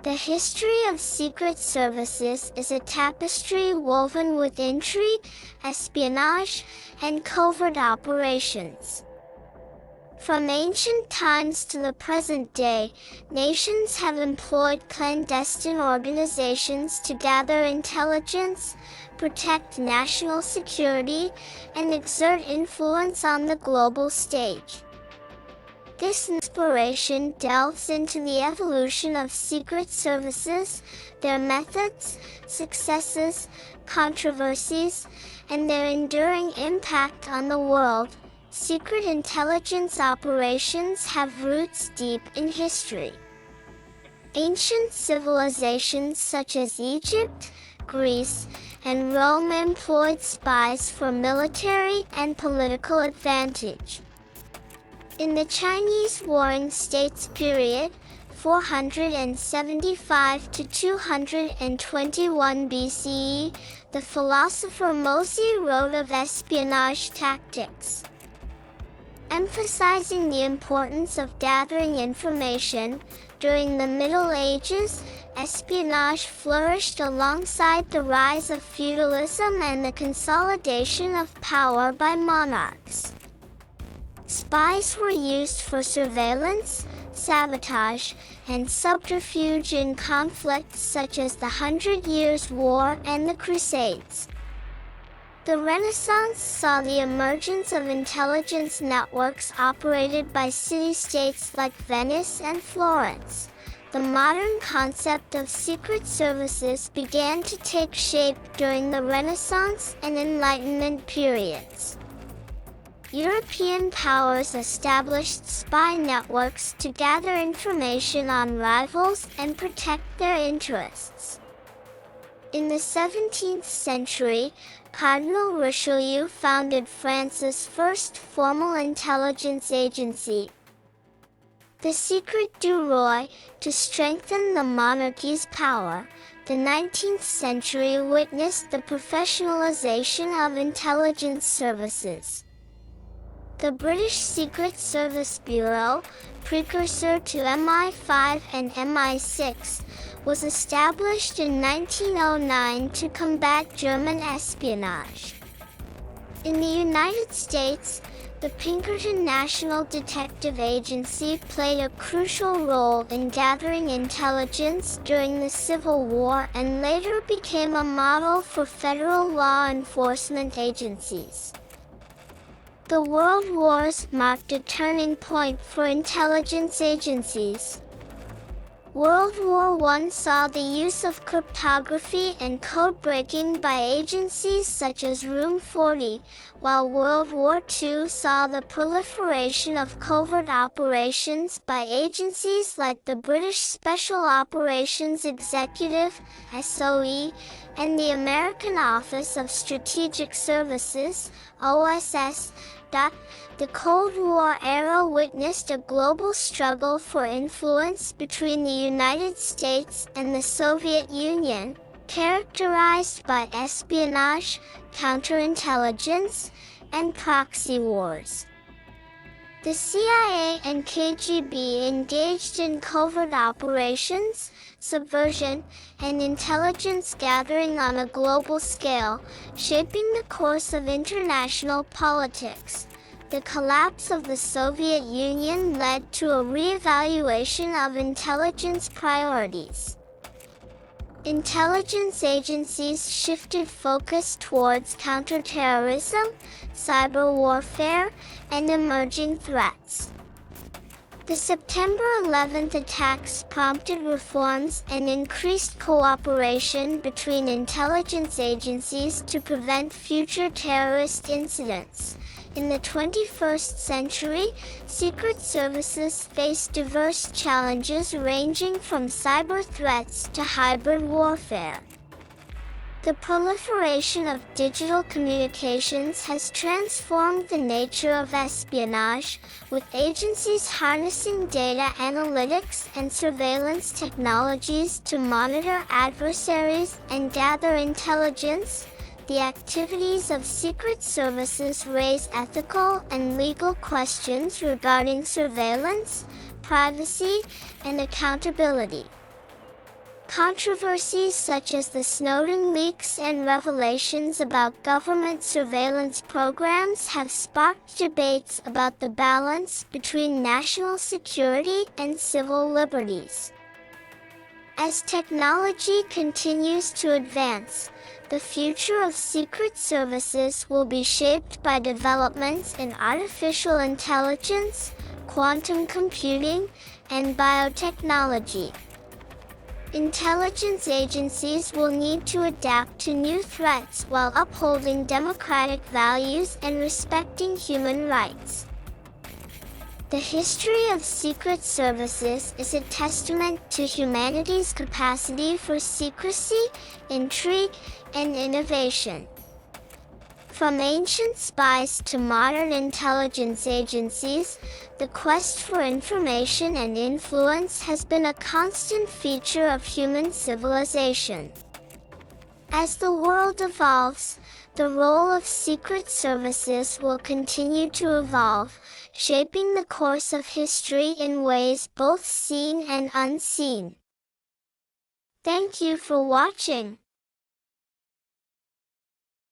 The history of secret services is a tapestry woven with intrigue, espionage, and covert operations. From ancient times to the present day, nations have employed clandestine organizations to gather intelligence, protect national security, and exert influence on the global stage. This inspiration delves into the evolution of secret services, their methods, successes, controversies, and their enduring impact on the world. Secret intelligence operations have roots deep in history. Ancient civilizations such as Egypt, Greece, and Rome employed spies for military and political advantage. In the Chinese Warring States period, 475 to 221 BCE, the philosopher Mozi wrote of espionage tactics, emphasizing the importance of gathering information. During the Middle Ages, espionage flourished alongside the rise of feudalism and the consolidation of power by monarchs. Spies were used for surveillance, sabotage, and subterfuge in conflicts such as the 100 Years' War and the Crusades. The Renaissance saw the emergence of intelligence networks operated by city-states like Venice and Florence. The modern concept of secret services began to take shape during the Renaissance and Enlightenment periods. European powers established spy networks to gather information on rivals and protect their interests. In the 17th century, Cardinal Richelieu founded France's first formal intelligence agency, the Secret du Roi, to strengthen the monarchy's power. The 19th century witnessed the professionalization of intelligence services. The British Secret Service Bureau, precursor to MI5 and MI6, was established in 1909 to combat German espionage. In the United States, the Pinkerton National Detective Agency played a crucial role in gathering intelligence during the Civil War and later became a model for federal law enforcement agencies. The World Wars marked a turning point for intelligence agencies. World War I saw the use of cryptography and code-breaking by agencies such as Room 40, while World War II saw the proliferation of covert operations by agencies like the British Special Operations Executive, SOE, and the American Office of Strategic Services, OSS. The Cold War era witnessed a global struggle for influence between the United States and the Soviet Union, characterized by espionage, counterintelligence, and proxy wars. The CIA and KGB engaged in covert operations, subversion, and intelligence gathering on a global scale, shaping the course of international politics. The collapse of the Soviet Union led to a re-evaluation of intelligence priorities. Intelligence agencies shifted focus towards counterterrorism, cyber warfare, and emerging threats. The September 11th attacks prompted reforms and increased cooperation between intelligence agencies to prevent future terrorist incidents. In the 21st century, secret services face diverse challenges ranging from cyber threats to hybrid warfare. The proliferation of digital communications has transformed the nature of espionage, with agencies harnessing data analytics and surveillance technologies to monitor adversaries and gather intelligence. The activities of secret services raise ethical and legal questions regarding surveillance, privacy, and accountability. Controversies such as the Snowden leaks and revelations about government surveillance programs have sparked debates about the balance between national security and civil liberties. As technology continues to advance, the future of secret services will be shaped by developments in artificial intelligence, quantum computing, and biotechnology. Intelligence agencies will need to adapt to new threats while upholding democratic values and respecting human rights. The history of secret services is a testament to humanity's capacity for secrecy, intrigue, and innovation. From ancient spies to modern intelligence agencies, the quest for information and influence has been a constant feature of human civilization. As the world evolves, the role of secret services will continue to evolve, shaping the course of history in ways both seen and unseen. Thank you for watching.